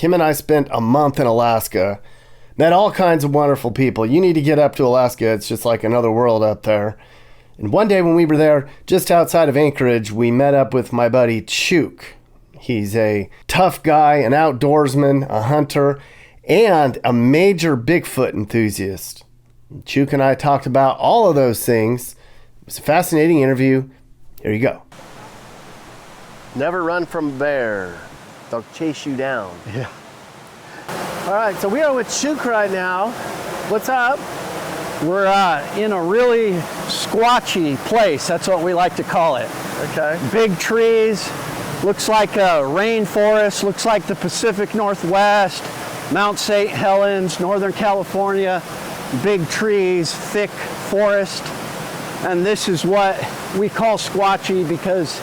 Kim and I spent a month in Alaska. Met all kinds of wonderful people. You need to get up to Alaska. It's just like another world up there. And one day when we were there, just outside of Anchorage, we met up with my buddy Chuke. He's a tough guy, an outdoorsman, a hunter, and a major Bigfoot enthusiast. Chuke and I talked about all of those things. It was a fascinating interview. Here you go. Never run from a bear. They'll chase you down. Yeah. All right, so we are with Chuke right now. What's up? We're in a really squatchy place. That's what we like to call it. Okay. Big trees. Looks like a rainforest. Looks like the Pacific Northwest, Mount St. Helens, Northern California. Big trees, thick forest. And this is what we call squatchy because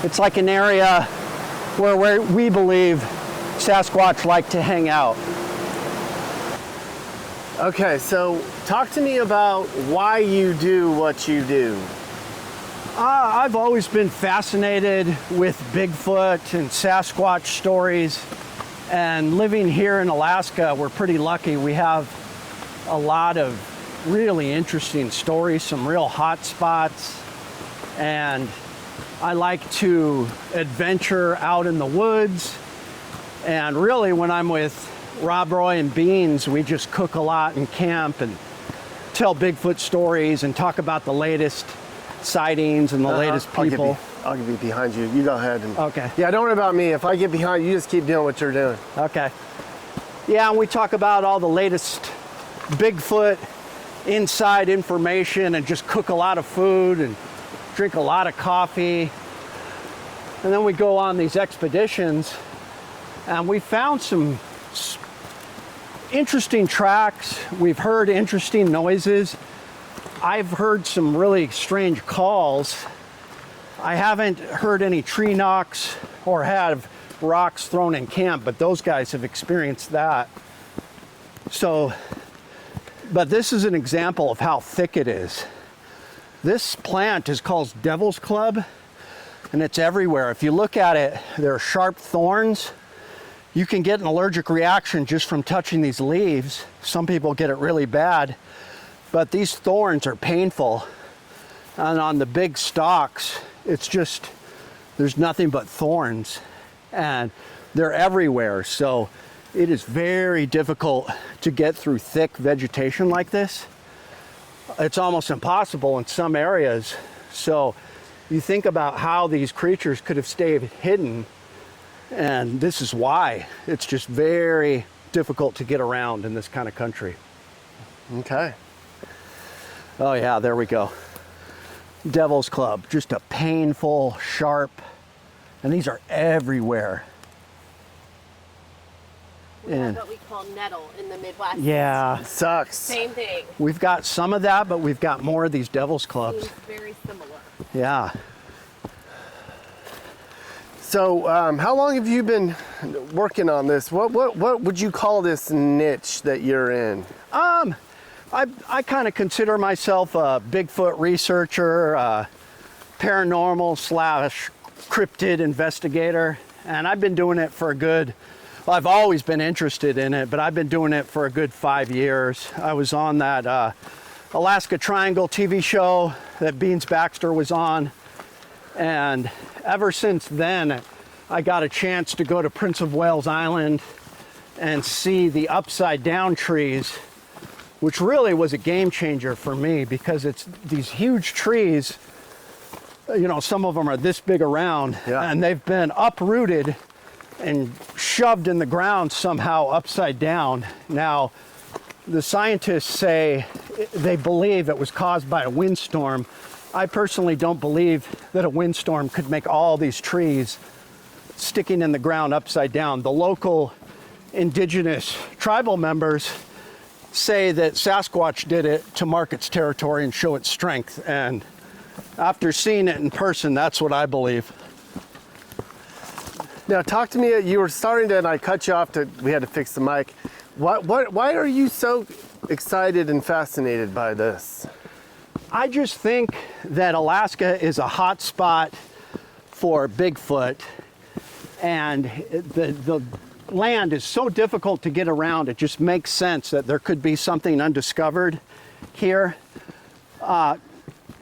it's like an area where we believe Sasquatch like to hang out. Okay, so talk to me about why you do what you do. I've always been fascinated with Bigfoot and Sasquatch stories, and living here in Alaska, we're pretty lucky. We have a lot of really interesting stories, some real hot spots, and I like to adventure out in the woods. And really, when I'm with Rob, Roy, and Beans, we just cook a lot and camp and tell Bigfoot stories and talk about the latest sightings and the latest people. I'll get behind you. You go ahead. Okay. Yeah, don't worry about me. If I get behind you, just keep doing what you're doing. Okay. Yeah, and we talk about all the latest Bigfoot inside information and just cook a lot of food and drink a lot of coffee. And then we go on these expeditions. And we found some interesting tracks. We've heard interesting noises. I've heard some really strange calls. I haven't heard any tree knocks or had rocks thrown in camp, but those guys have experienced that. So, but this is an example of how thick it is. This plant is called Devil's Club, and it's everywhere. If you look at it, there are sharp thorns. You can get an allergic reaction just from touching these leaves. Some people get it really bad, but these thorns are painful. And on the big stalks, it's just, there's nothing but thorns, and they're everywhere. So it is very difficult to get through thick vegetation like this. It's almost impossible in some areas. So you think about how these creatures could have stayed hidden. And this is why it's just very difficult to get around in this kind of country. Okay. Oh yeah, there we go. Devil's Club, just a painful, sharp, and these are everywhere. We have what we call nettle in the Midwest. Yeah. It sucks. Same thing. We've got some of that, but we've got more of these Devil's Clubs. Seems very similar. Yeah. So, how long have you been working on this? What would you call this niche that you're in? I kind of consider myself a Bigfoot researcher, paranormal / cryptid investigator, and I've been doing it for a good, well, I've always been interested in it, but I've been doing it for a good 5 years. I was on that Alaska Triangle TV show that Beans Baxter was on, and ever since then, I got a chance to go to Prince of Wales Island and see the upside down trees, which really was a game changer for me because it's these huge trees, you know, some of them are this big around, and they've been uprooted and shoved in the ground somehow upside down. Now, the scientists say they believe it was caused by a windstorm. I personally don't believe that a windstorm could make all these trees sticking in the ground upside down. The local indigenous tribal members say that Sasquatch did it to mark its territory and show its strength. And after seeing it in person, that's what I believe. Now, talk to me. You were starting to, and I cut you off. We had to fix the mic. Why are you so excited and fascinated by this? I just think that Alaska is a hot spot for Bigfoot, and the land is so difficult to get around, it just makes sense that there could be something undiscovered here.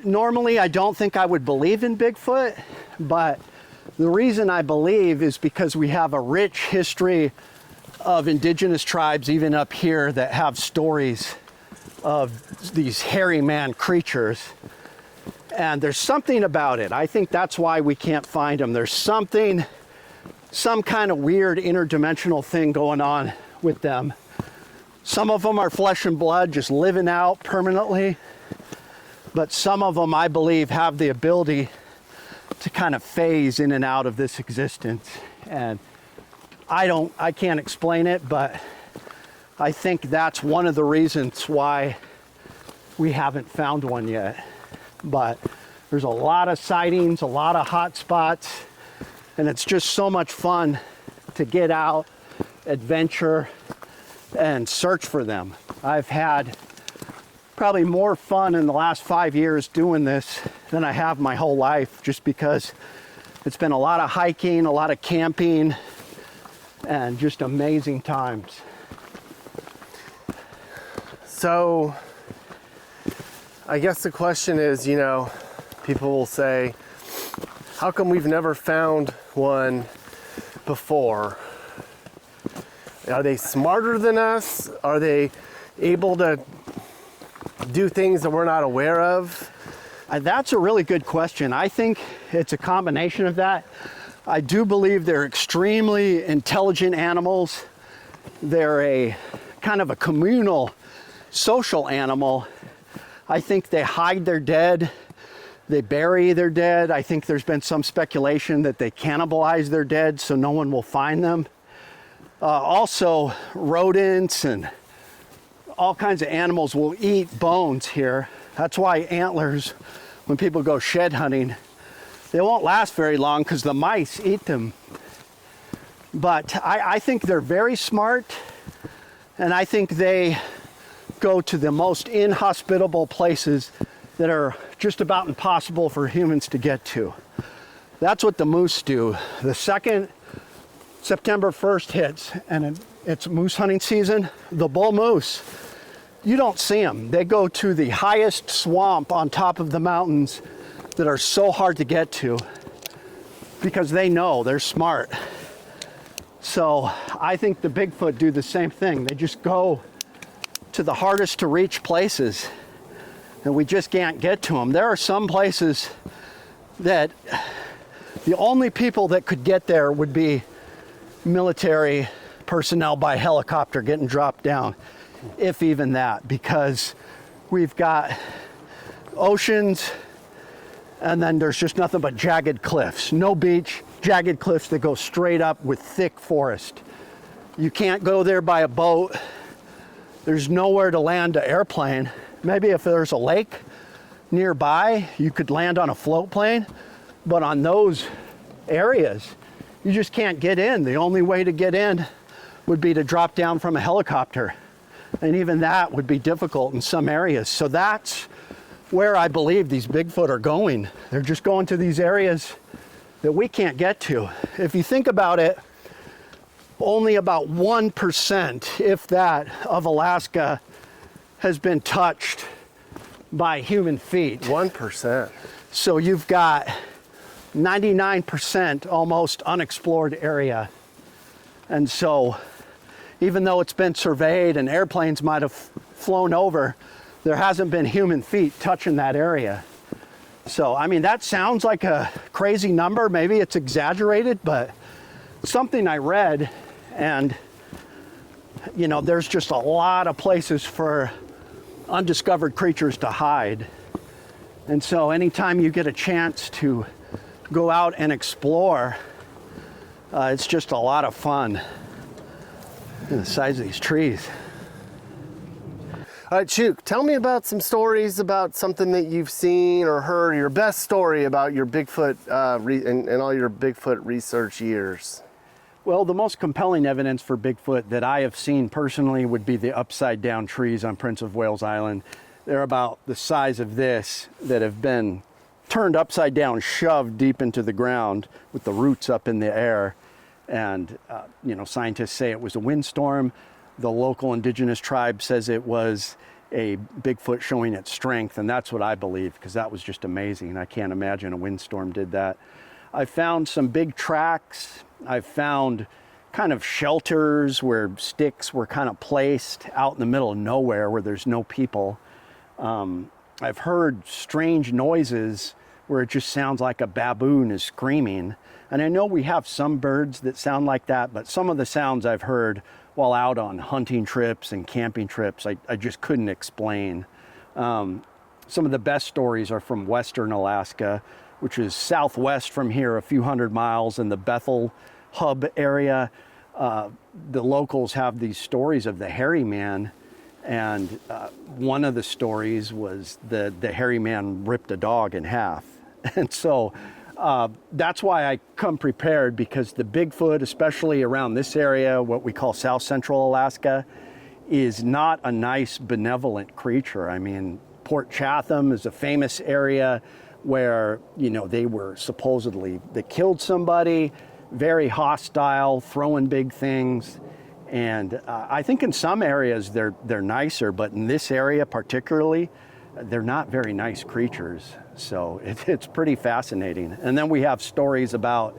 Normally, I don't think I would believe in Bigfoot, but the reason I believe is because we have a rich history of indigenous tribes, even up here, that have stories of these hairy man creatures. And there's something about it. I think that's why we can't find them. There's some kind of weird interdimensional thing going on with them. Some of them are flesh and blood, just living out permanently. But some of them, I believe, have the ability to kind of phase in and out of this existence. And I can't explain it, but I think that's one of the reasons why we haven't found one yet. But there's a lot of sightings, a lot of hot spots, and it's just so much fun to get out, adventure, and search for them. I've had probably more fun in the last 5 years doing this than I have my whole life, just because it's been a lot of hiking, a lot of camping, and just amazing times. So I guess the question is, you know, people will say, how come we've never found one before? Are they smarter than us? Are they able to do things that we're not aware of? That's a really good question. I think it's a combination of that. I do believe they're extremely intelligent animals. They're a kind of a communal, social animal. I think they hide their dead. They bury their dead. I think there's been some speculation that they cannibalize their dead so no one will find them. Also, rodents and all kinds of animals will eat bones here. That's why antlers, when people go shed hunting, they won't last very long because the mice eat them. But I think they're very smart, and I think they go to the most inhospitable places that are just about impossible for humans to get to. That's what the moose do. The second September 1st hits and it's moose hunting season, the bull moose, you don't see them. They go to the highest swamp on top of the mountains that are so hard to get to because they know, they're smart. So I think the Bigfoot do the same thing. They just go to the hardest to reach places and we just can't get to them. There are some places that the only people that could get there would be military personnel by helicopter getting dropped down, if even that, because we've got oceans and then there's just nothing but jagged cliffs. No beach, jagged cliffs that go straight up with thick forest. You can't go there by a boat. There's nowhere to land an airplane. Maybe if there's a lake nearby, you could land on a float plane, but on those areas, you just can't get in. The only way to get in would be to drop down from a helicopter. And even that would be difficult in some areas. So that's where I believe these Bigfoot are going. They're just going to these areas that we can't get to. If you think about it, only about 1%, if that, of Alaska has been touched by human feet. 1%. So you've got 99% almost unexplored area. And so even though it's been surveyed and airplanes might have flown over, there hasn't been human feet touching that area. So, I mean, that sounds like a crazy number. Maybe it's exaggerated, but something I read, and you know, there's just a lot of places for undiscovered creatures to hide. And so anytime you get a chance to go out and explore, it's just a lot of fun. And the size of these trees. All right, Chuke, tell me about some stories about something that you've seen or heard, your best story about your Bigfoot and all your Bigfoot research years. Well, the most compelling evidence for Bigfoot that I have seen personally would be the upside down trees on Prince of Wales Island. They're about the size of this that have been turned upside down, shoved deep into the ground with the roots up in the air. And, scientists say it was a windstorm. The local indigenous tribe says it was a Bigfoot showing its strength, and that's what I believe, because that was just amazing. I can't imagine a windstorm did that. I found some big tracks. I found kind of shelters where sticks were kind of placed out in the middle of nowhere where there's no people. I've heard strange noises where it just sounds like a baboon is screaming. And I know we have some birds that sound like that, but some of the sounds I've heard while out on hunting trips and camping trips, I just couldn't explain. Some of the best stories are from Western Alaska, which is southwest from here, a few hundred miles in the Bethel hub area. The locals have these stories of the hairy man, and one of the stories was the hairy man ripped a dog in half. And so that's why I come prepared, because the Bigfoot, especially around this area, what we call South Central Alaska, is not a nice, benevolent creature. I mean, Port Chatham is a famous area where, they were supposedly, they killed somebody, very hostile, throwing big things. And I think in some areas they're nicer, but in this area particularly, they're not very nice creatures. So it's pretty fascinating. And then we have stories about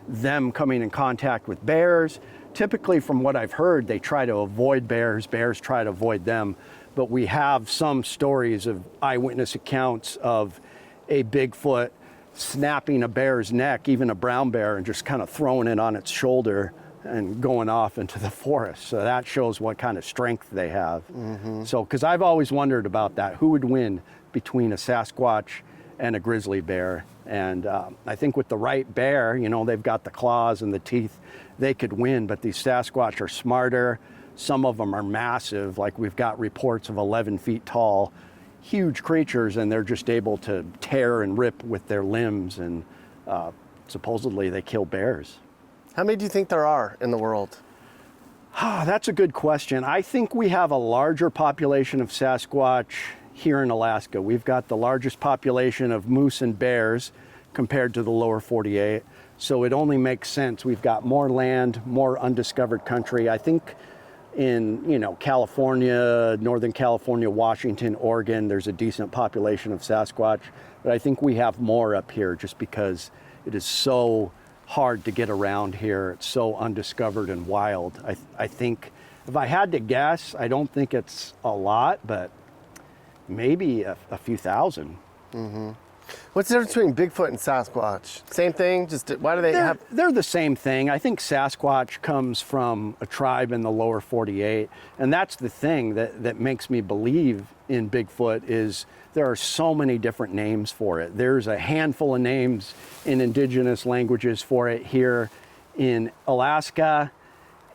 them coming in contact with bears. Typically, from what I've heard, they try to avoid bears. Bears try to avoid them. But we have some stories of eyewitness accounts of a Bigfoot snapping a bear's neck, even a brown bear, and just kind of throwing it on its shoulder and going off into the forest. So that shows what kind of strength they have. Mm-hmm. So, because I've always wondered about that. Who would win between a Sasquatch and a grizzly bear? And I think with the right bear, they've got the claws and the teeth, they could win. But these Sasquatch are smarter. Some of them are massive. Like, we've got reports of 11 feet tall, huge creatures, and they're just able to tear and rip with their limbs. And supposedly they kill bears. How many do you think there are in the world? That's a good question. I think we have a larger population of Sasquatch here in Alaska. We've got the largest population of moose and bears compared to the lower 48. So it only makes sense. We've got more land, more undiscovered country. I think in, California, Northern California, Washington, Oregon, there's a decent population of Sasquatch. But I think we have more up here just because it is so hard to get around here. It's so undiscovered and wild. I think, if I had to guess, I don't think it's a lot, but maybe a few thousand. Mm-hmm. What's the difference between Bigfoot and Sasquatch? Same thing? Just why do they have? They're the same thing. I think Sasquatch comes from a tribe in the lower 48, and that's the thing that makes me believe in Bigfoot is there are so many different names for it. There's a handful of names in indigenous languages for it here in Alaska,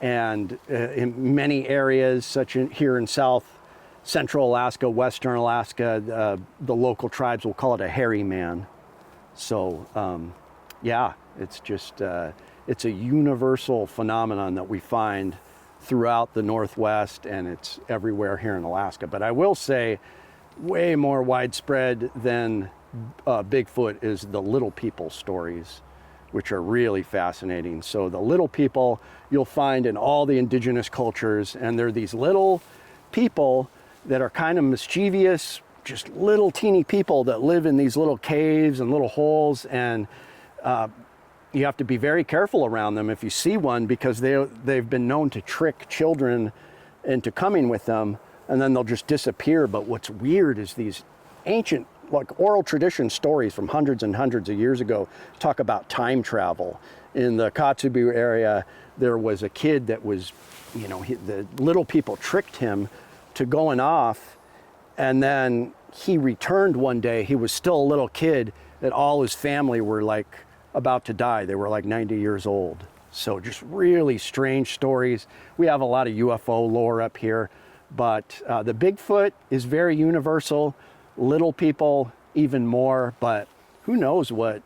and in many areas, here in South Central Alaska, Western Alaska, the local tribes will call it a hairy man. So, it's just, it's a universal phenomenon that we find throughout the Northwest, and it's everywhere here in Alaska. But I will say, way more widespread than Bigfoot is the little people stories, which are really fascinating. So the little people you'll find in all the indigenous cultures, and they're these little people that are kind of mischievous, just little teeny people that live in these little caves and little holes, and you have to be very careful around them if you see one, because they've been known to trick children into coming with them, and then they'll just disappear. But what's weird is these ancient, like oral tradition stories from hundreds and hundreds of years ago talk about time travel. In the Kotzebue area, there was a kid that was, the little people tricked him to going off, and then he returned one day. He was still a little kid, and all his family were like about to die. They were like 90 years old. So just really strange stories. We have a lot of UFO lore up here, but the Bigfoot is very universal. Little people even more, but who knows what,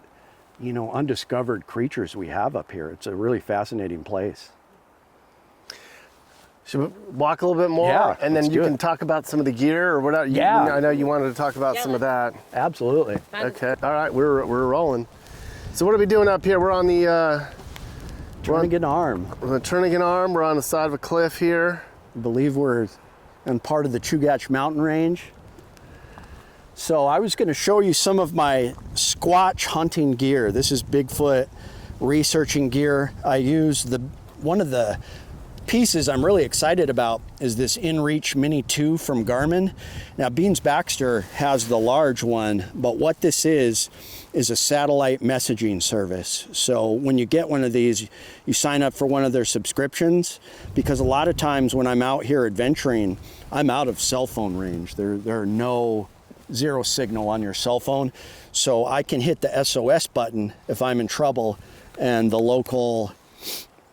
undiscovered creatures we have up here. It's a really fascinating place. Should we walk a little bit more? Yeah, and then you can talk about some of the gear or whatever. Yeah. I know you wanted to talk about some of that. Absolutely. Okay. All right. We're rolling. So what are we doing up here? We're on the Turnagain Arm. We're the Turnagain Arm. We're on the side of a cliff here. I believe we're in part of the Chuke mountain range. So I was going to show you some of my Squatch hunting gear. This is Bigfoot researching gear. I use one of the pieces I'm really excited about is this InReach Mini 2 from Garmin. Now Beans Baxter has the large one, but what this is a satellite messaging service. So when you get one of these, you sign up for one of their subscriptions, because a lot of times when I'm out here adventuring, I'm out of cell phone range. There are no zero signal on your cell phone. So I can hit the SOS button if I'm in trouble, and the local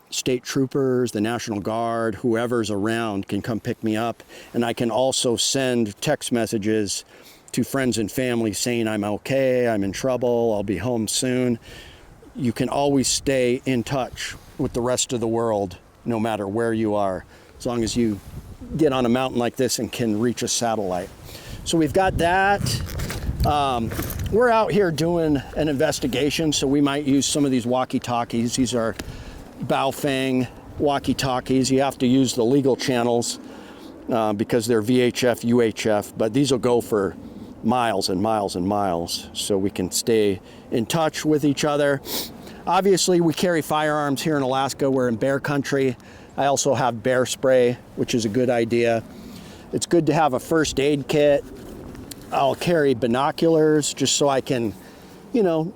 state troopers, the National Guard, whoever's around can come pick me up. And I can also send text messages to friends and family saying I'm okay, I'm in trouble, I'll be home soon. You can always stay in touch with the rest of the world no matter where you are, as long as you get on a mountain like this and can reach a satellite. So we've got that. We're out here doing an investigation, so we might use some of these walkie-talkies. These are Baofeng walkie-talkies. You have to use the legal channels because they're VHF, UHF, but these will go for miles and miles and miles, so we can stay in touch with each other. Obviously, we carry firearms here in Alaska. We're in bear country. I also have bear spray, which is a good idea. It's good to have a first aid kit. I'll carry binoculars just so I can,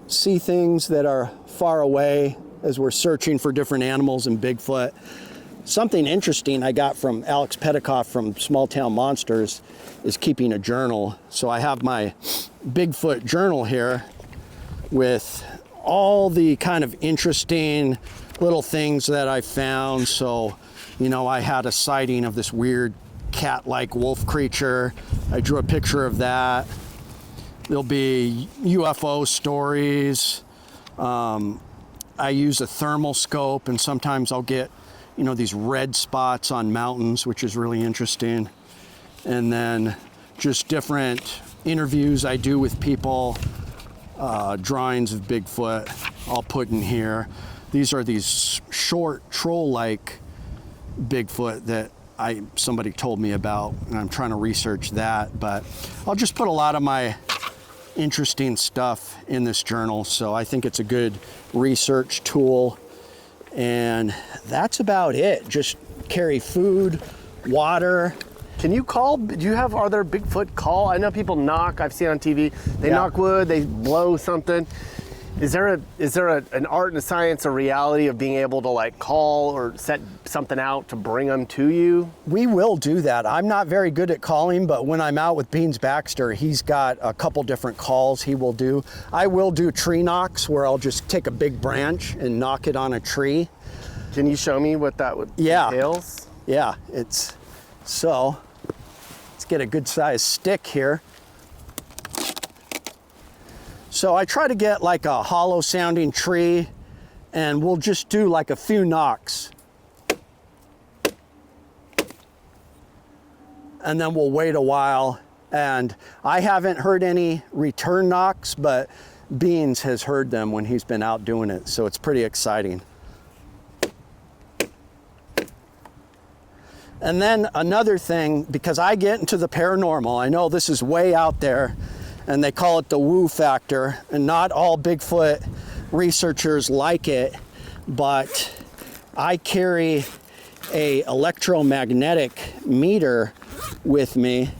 see things that are far away as we're searching for different animals and Bigfoot. Something interesting I got from Alex Petikoff from Small Town Monsters is keeping a journal. So I have my Bigfoot journal here with all the kind of interesting little things that I found. So, I had a sighting of this weird cat-like wolf creature. I drew a picture of that. There'll be UFO stories. I use a thermal scope, and sometimes I'll get, these red spots on mountains, which is really interesting. And then just different interviews I do with people, drawings of Bigfoot I'll put in here. These are these short troll-like Bigfoot that somebody told me about, and I'm trying to research that, but I'll just put a lot of my interesting stuff in this journal. So I think it's a good research tool, and that's about it. Just carry food, water. Can you call? Are there Bigfoot call? I know people knock. I've seen on TV. They knock wood. They blow something. Is there an art and a science, a reality of being able to call or set something out to bring them to you? We will do that. I'm not very good at calling, but when I'm out with Beans Baxter, he's got a couple different calls he will do. I will do tree knocks where I'll just take a big branch and knock it on a tree. Can you show me what that entails? Yeah, let's get a good sized stick here. So I try to get a hollow sounding tree, and we'll just do a few knocks. And then we'll wait a while. And I haven't heard any return knocks, but Beans has heard them when he's been out doing it. So it's pretty exciting. And then another thing, because I get into the paranormal, I know this is way out there, and they call it the woo factor, and not all Bigfoot researchers like it, but I carry a electromagnetic meter with me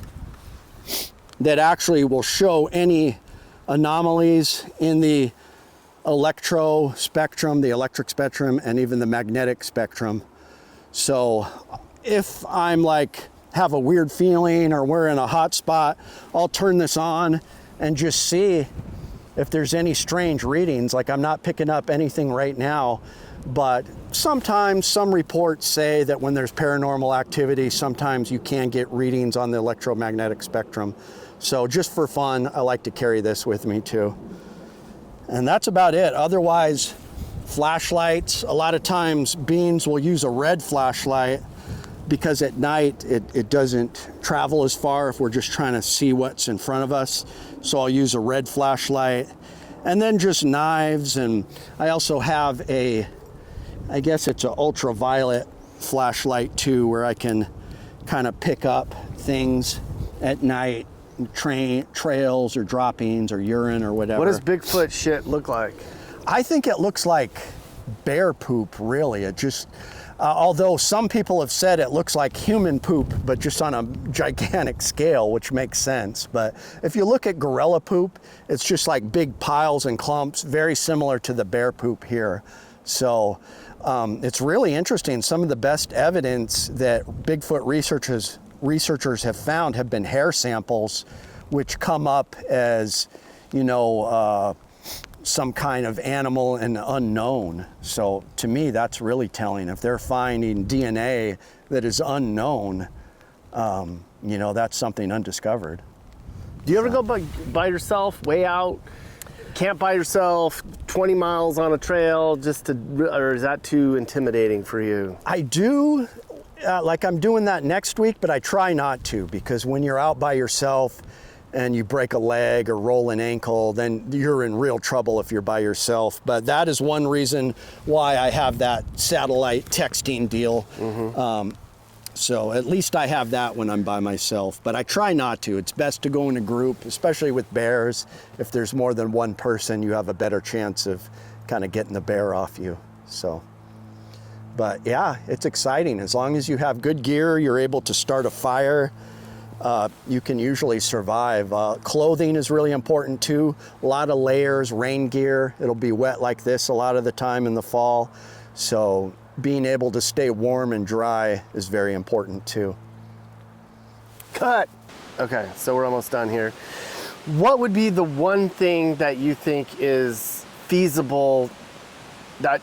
that actually will show any anomalies in the electro spectrum, the electric spectrum, and even the magnetic spectrum. So if I'm have a weird feeling or we're in a hot spot, I'll turn this on and just see if there's any strange readings. I'm not picking up anything right now, but sometimes some reports say that when there's paranormal activity, sometimes you can get readings on the electromagnetic spectrum. So just for fun, I like to carry this with me too. And that's about it. Otherwise, flashlights. A lot of times Beans will use a red flashlight because at night it doesn't travel as far if we're just trying to see what's in front of us. So I'll use a red flashlight. And then just knives, and I also have a I guess it's an ultraviolet flashlight too, where I can kind of pick up things at night, trails or droppings or urine or whatever. What does Bigfoot shit look like? I think it looks like bear poop, really. It just, although some people have said it looks like human poop, but just on a gigantic scale, which makes sense. But if you look at gorilla poop, it's just like big piles and clumps, very similar to the bear poop here. So it's really interesting. Some of the best evidence that Bigfoot researchers have found have been hair samples, which come up as, you know, some kind of animal and unknown. So to me, that's really telling. If they're finding DNA that is unknown, you know, that's something undiscovered. Do you ever go by yourself, way out, camp by yourself, 20 miles on a trail, or is that too intimidating for you? I do, like I'm doing that next week, but I try not to, because when you're out by yourself and you break a leg or roll an ankle, then you're in real trouble if you're by yourself. But that is one reason why I have that satellite texting deal. So at least I have that when I'm by myself, but I try not to. It's best to go in a group, especially with bears. If there's more than one person, you have a better chance of kind of getting the bear off you. So, but yeah, it's exciting. As long as you have good gear, you're able to start a fire, you can usually survive. Clothing is really important too. A lot of layers, rain gear. It'll be wet like this a lot of the time in the fall. So being able to stay warm and dry is very important too. Cut. Okay, so we're almost done here. What would be the one thing that you think is feasible that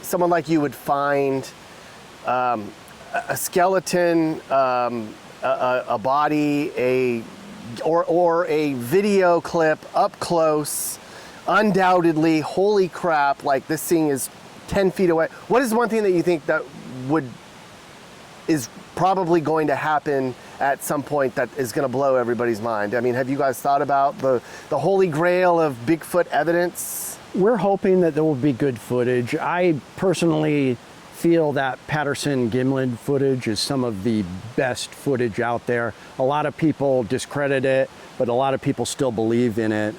someone like you would find? A skeleton, a body, or a video clip up close, undoubtedly, holy crap, like this thing is 10 feet away. What is one thing that you think that is probably going to happen at some point that is going to blow everybody's mind? I mean, have you guys thought about the holy grail of Bigfoot evidence? We're hoping that there will be good footage. I personally feel that Patterson-Gimlin footage is some of the best footage out there. A lot of people discredit it, but a lot of people still believe in it.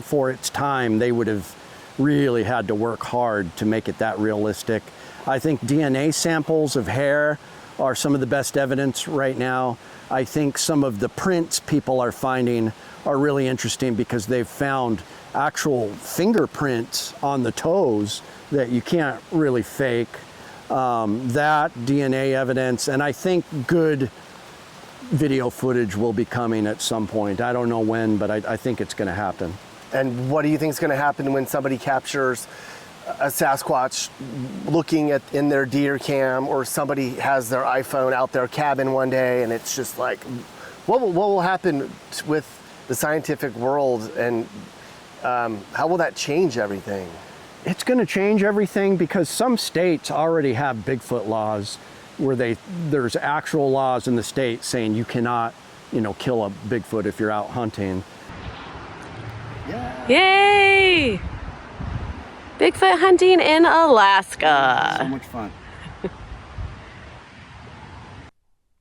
For its time, they would have really had to work hard to make it that realistic. I think DNA samples of hair are some of the best evidence right now. I think some of the prints people are finding are really interesting because they've found actual fingerprints on the toes that you can't really fake. That DNA evidence, and I think good video footage will be coming at some point. I don't know when, but I think it's going to happen. And what do you think is going to happen when somebody captures a Sasquatch looking in their deer cam, or somebody has their iPhone out their cabin one day, and it's just like, what will happen with the scientific world, and how will that change everything? It's going to change everything because some states already have Bigfoot laws where there's actual laws in the state saying you cannot, you know, kill a Bigfoot if you're out hunting. Yeah. Yay! Bigfoot hunting in Alaska. So much fun.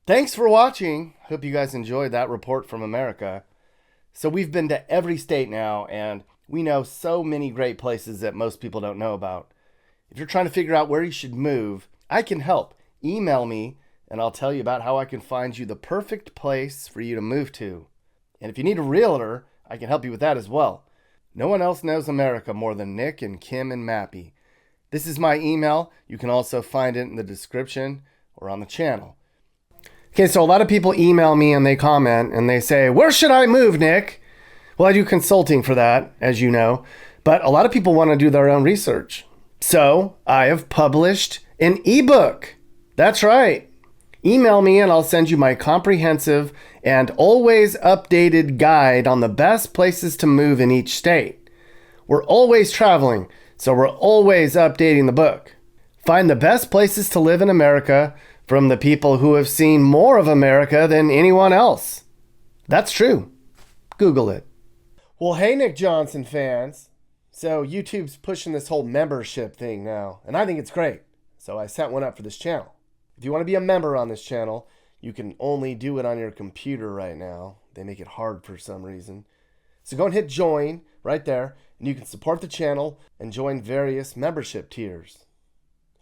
Thanks for watching. Hope you guys enjoyed that report from America. So we've been to every state now, and we know so many great places that most people don't know about. If you're trying to figure out where you should move, I can help. Email me, and I'll tell you about how I can find you the perfect place for you to move to. And if you need a realtor, I can help you with that as well. No one else knows America more than Nick and Kim and Mappy. This is my email. You can also find it in the description or on the channel. Okay, so a lot of people email me and they comment and they say, "Where should I move, Nick?" Well, I do consulting for that, as you know, but a lot of people want to do their own research. So I have published an ebook. That's right. Email me and I'll send you my comprehensive and always updated guide on the best places to move in each state. We're always traveling, so we're always updating the book. Find the best places to live in America from the people who have seen more of America than anyone else. That's true. Google it. Well, hey, Nick Johnson fans. So YouTube's pushing this whole membership thing now, and I think it's great. So I set one up for this channel. If you want to be a member on this channel, you can only do it on your computer right now. They make it hard for some reason. So go and hit join right there, and you can support the channel and join various membership tiers.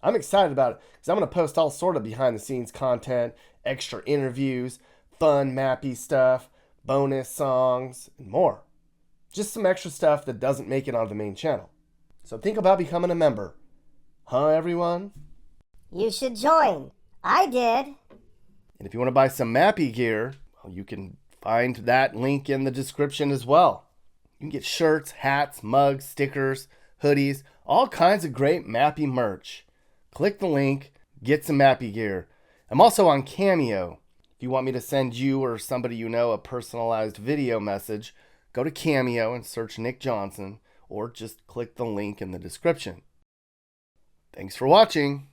I'm excited about it because I'm going to post all sort of behind the scenes content, extra interviews, fun mappy stuff, bonus songs, and more. Just some extra stuff that doesn't make it onto the main channel. So think about becoming a member. Huh, everyone? You should join. I did. And if you want to buy some mappy gear, well, you can find that link in the description as well. You can get shirts, hats, mugs, stickers, hoodies, all kinds of great mappy merch. Click the link, get some mappy gear. I'm also on Cameo. If you want me to send you or somebody you know a personalized video message, go to Cameo and search Nick Johnson, or just click the link in the description. Thanks for watching.